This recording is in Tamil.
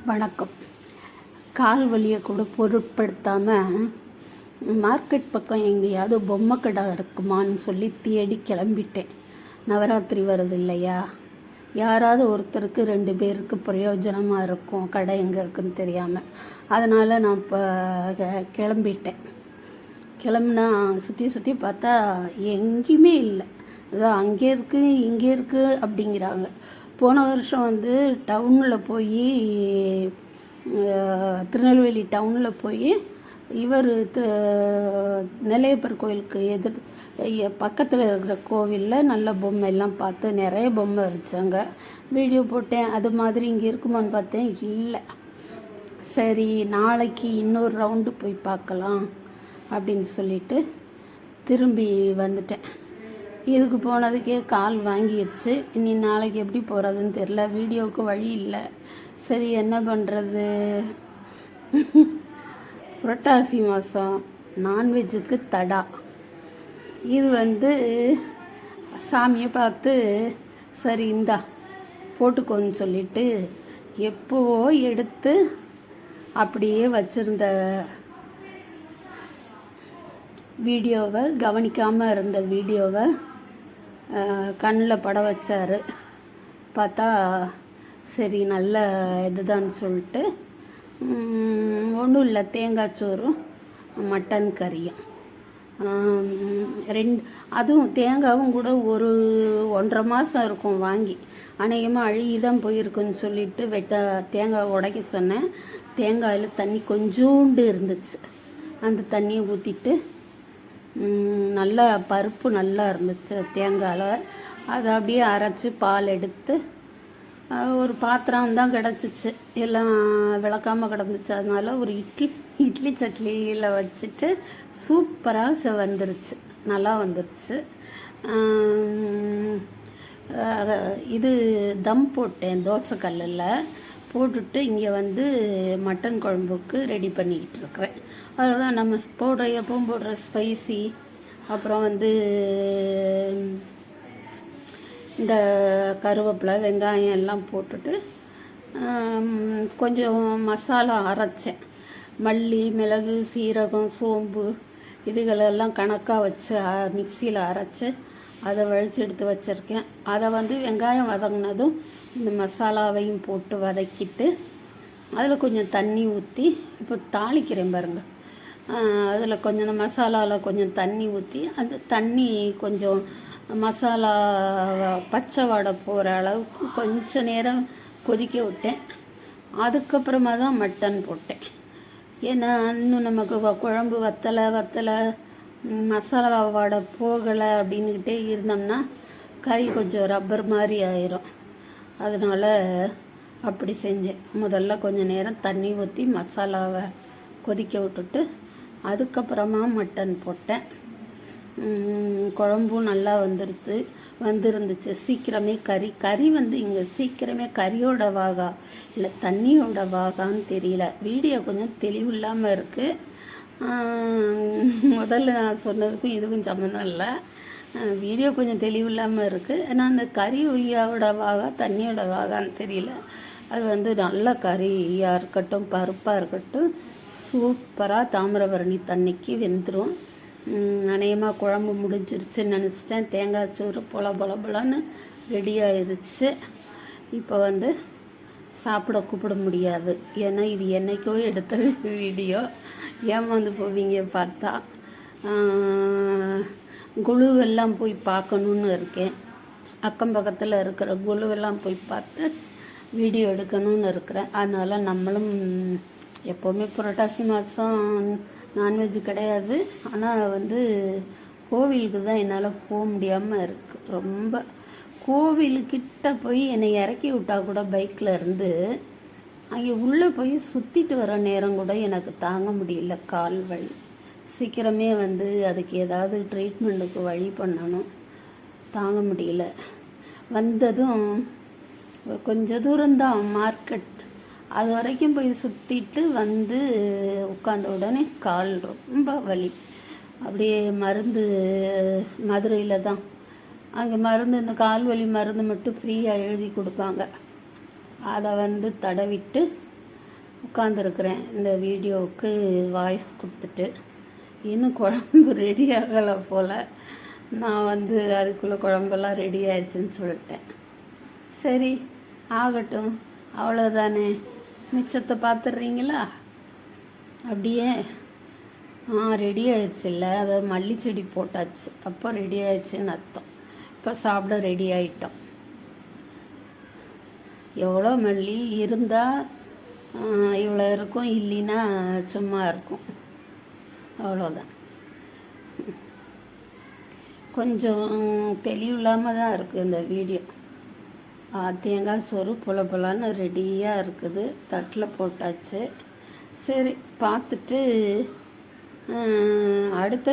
வணக்கம். கால் வலியை கூட பொருட்படுத்தாமல் மார்க்கெட் பக்கம் எங்கேயாவது பொம்மை கடை இருக்குமான்னு சொல்லி தேடி கிளம்பிட்டேன். நவராத்திரி வருது இல்லையா, யாராவது ஒருத்தருக்கு 2 பேருக்கு பிரயோஜனமாக இருக்கும் கடை எங்கே இருக்குதுன்னு தெரியாமல். அதனால் நான் இப்போ கிளம்பிட்டேன். கிளம்புனா சுற்றி பார்த்தா எங்கேயுமே இல்லை. அதான் அங்கே இருக்குது இங்கே இருக்குது அப்படிங்கிறாங்க. போன வருஷம் டவுனில் போய் திருநெல்வேலி டவுனில் போய் இவர் நெல்லையப்பர் கோயிலுக்கு பக்கத்தில் இருக்கிற கோவிலில் நல்ல பொம்மை எல்லாம் பார்த்து நிறைய பொம்மை வச்சாங்க. வீடியோ போட்டேன். அது மாதிரி இங்கே இருக்குமான்னு பார்த்தேன், இல்லை. சரி, நாளைக்கு இன்னொரு ரவுண்டு போய் பார்க்கலாம் அப்படின்னு சொல்லிட்டு திரும்பி வந்துட்டேன். இதுக்கு போனதுக்கே கால் வாங்கிடுச்சு. இனி நாளைக்கு எப்படி போகிறதுன்னு தெரில. வீடியோவுக்கு வழி இல்லை. சரி, என்ன பண்ணுறது? புரட்டாசி மாதம் நான்வெஜ்ஜுக்கு தடா. இது சாமியை பார்த்து சரி இந்தா போட்டுக்கோன்னு சொல்லிட்டு எப்போவோ எடுத்து அப்படியே வச்சுருந்த வீடியோவை, கவனிக்காமல் இருந்த வீடியோவை கண்ணில் பட வச்சார். பார்த்தா சரி நல்ல இதுதான் சொல்லிட்டு ஒன்றும் இல்லை, தேங்காய் சோறும் மட்டன் கறியும் அதுவும் தேங்காயும் கூட 1.5 மாதம் இருக்கும் வாங்கி. அநேகமாக அழுகி தான் போயிருக்குன்னு சொல்லிட்டு தேங்காய் உடைக்க சொன்னேன். தேங்காயில் தண்ணி கொஞ்சோண்டு இருந்துச்சு. அந்த தண்ணியை ஊற்றிட்டு நல்லா பருப்பு நல்லா இருந்துச்சு தேங்காயில். அதை அப்படியே அரைச்சி பால் எடுத்து ஒரு பாத்திரம் தான் கிடச்சிச்சு, எல்லாம் விளக்காமல் கிடந்துச்சு. அதனால ஒரு இட்லி சட்லியில் வச்சுட்டு சூப்பராக வந்துருச்சு, நல்லா வந்துருச்சு. இது தம் போட்டேன் தோசைக்கல்லில் போட்டுட்டு இங்கே மட்டன் குழம்புக்கு ரெடி பண்ணிக்கிட்டு இருக்கிறேன். அதுதான் நம்ம எப்பவும் போடுற ஸ்பைசி, அப்புறம் இந்த கருவேப்பிலை வெங்காயம் எல்லாம் போட்டுட்டு கொஞ்சம் மசாலா அரைச்சேன். மல்லி, மிளகு, சீரகம், சோம்பு இதுகளெல்லாம் கணக்காக வச்சு மிக்சியில் அரைச்சி அதை வழித்து எடுத்து வச்சுருக்கேன். அதை வெங்காயம் வதங்கினதும் இந்த மசாலாவையும் போட்டு வதக்கிட்டு அதில் கொஞ்சம் தண்ணி ஊற்றி இப்போ தாளிக்கிறேன் பாருங்கள். அதில் கொஞ்சம் மசாலாவில் கொஞ்சம் தண்ணி ஊற்றி அந்த தண்ணி கொஞ்சம் மசாலா பச்சை வாடை போகிற அளவுக்கு கொஞ்சம் நேரம் கொதிக்க விட்டேன். அதுக்கப்புறமா தான் மட்டன் போட்டேன். ஏன்னா இன்னும் நமக்கு குழம்பு வத்தலை மசாலா வாடை போகலை அப்படின்னுக்கிட்டே இருந்தோம்னா கறி கொஞ்சம் ரப்பர் மாதிரி ஆயிரும். அதனால் அப்படி செஞ்சேன். முதல்ல கொஞ்சம் நேரம் தண்ணி ஊற்றி மசாலாவை கொதிக்க விட்டுட்டு அதுக்கப்புறமா மட்டன் போட்டேன். குழம்பும் நல்லா வந்துருந்துச்சு. சீக்கிரமே கறி இங்கே சீக்கிரமே கறியோட வாகா இல்லை தண்ணியோட வாகான்னு தெரியல. வீடியோ கொஞ்சம் தெளிவு இல்லாமல் இருக்குது. முதல்ல நான் சொன்னதுக்கும் இதுக்கும் சம்மந்தம் இல்லை. வீடியோ கொஞ்சம் தெளிவு இல்லாமல் இருக்குது. ஏன்னா அந்த கறி உய்யாவோட வாகா தண்ணியோட வாகான்னு தெரியல. அது நல்ல கறியாக இருக்கட்டும் பருப்பாக இருக்கட்டும் சூப்பராக தாமிரபரணி தண்ணிக்கு வெந்துடும். அநேகமாக குழம்பு முடிஞ்சிருச்சுன்னு நினச்சிட்டேன். தேங்காய் சோறு பொலன்னு ரெடி ஆயிடுச்சு. இப்போ சாப்பிட கூப்பிட முடியாது. ஏன்னா இது என்னைக்கோ எடுத்த வீடியோ. ஏமாந்து போவீங்க பார்த்தா. குழுவெல்லாம் போய் பார்க்கணுன்னு இருக்கேன். அக்கம் பக்கத்தில் இருக்கிற குழுவெல்லாம் போய் பார்த்து வீடியோ எடுக்கணும்னு இருக்கிறேன். அதனால் நம்மளும் எப்போவுமே புரட்டாசி மாதம் நான்வெஜ் கிடையாது. ஆனால் கோவிலுக்கு தான் என்னால் போக முடியாமல் இருக்குது. ரொம்ப கோவிலுக்கிட்ட போய் என்னை இறக்கி விட்டால் கூட பைக்கில் இருந்து அங்கே உள்ளே போய் சுற்றிட்டு வர நேரம் கூட எனக்கு தாங்க முடியல. கால் வலி சீக்கிரமே அதுக்கு ஏதாவது ட்ரீட்மெண்ட்டுக்கு வழி பண்ணணும். தாங்க முடியல. வந்ததும் கொஞ்சம் தூரம்தான் மார்க்கெட். அது வரைக்கும் போய் சுற்றிட்டு உட்காந்த உடனே கால் ரொம்ப வலி. அப்படியே மருந்து மதுரையில் தான் அங்கே மருந்து இந்த கால் வலி மருந்து மட்டும் ஃப்ரீயாக எழுதி கொடுப்பாங்க. அதை தடவிட்டு உட்காந்துருக்குறேன் இந்த வீடியோவுக்கு வாய்ஸ் கொடுத்துட்டு. இன்னும் குழம்பு ரெடி ஆகலை போல். நான் வந்து அதுக்குள்ளே குழம்பெல்லாம் ரெடி ஆயிடுச்சுன்னு சொல்லிட்டேன். சரி ஆகட்டும், அவ்வளோதானே. மிச்சத்தை பார்த்துட்றீங்களா? அப்படியே ரெடி ஆயிடுச்சுல்ல, அதை மல்லி செடி போட்டாச்சு, அப்போ ரெடி ஆயிடுச்சுன்னு அர்த்தம். இப்போ சாப்பிட ரெடி ஆகிட்டோம். எவ்வளோ மல்லி இருந்தால் இவ்வளோ இருக்கும், இல்லைன்னா சும்மா இருக்கும், அவ்வளோதான். கொஞ்சம் தெளிவில்லாமல் தான் இருக்குது இந்த வீடியோ. தேங்காய் சோறு புல புலான்னு ரெடியாக இருக்குது, தட்டில் போட்டாச்சு. சரி பார்த்துட்டு அடுத்த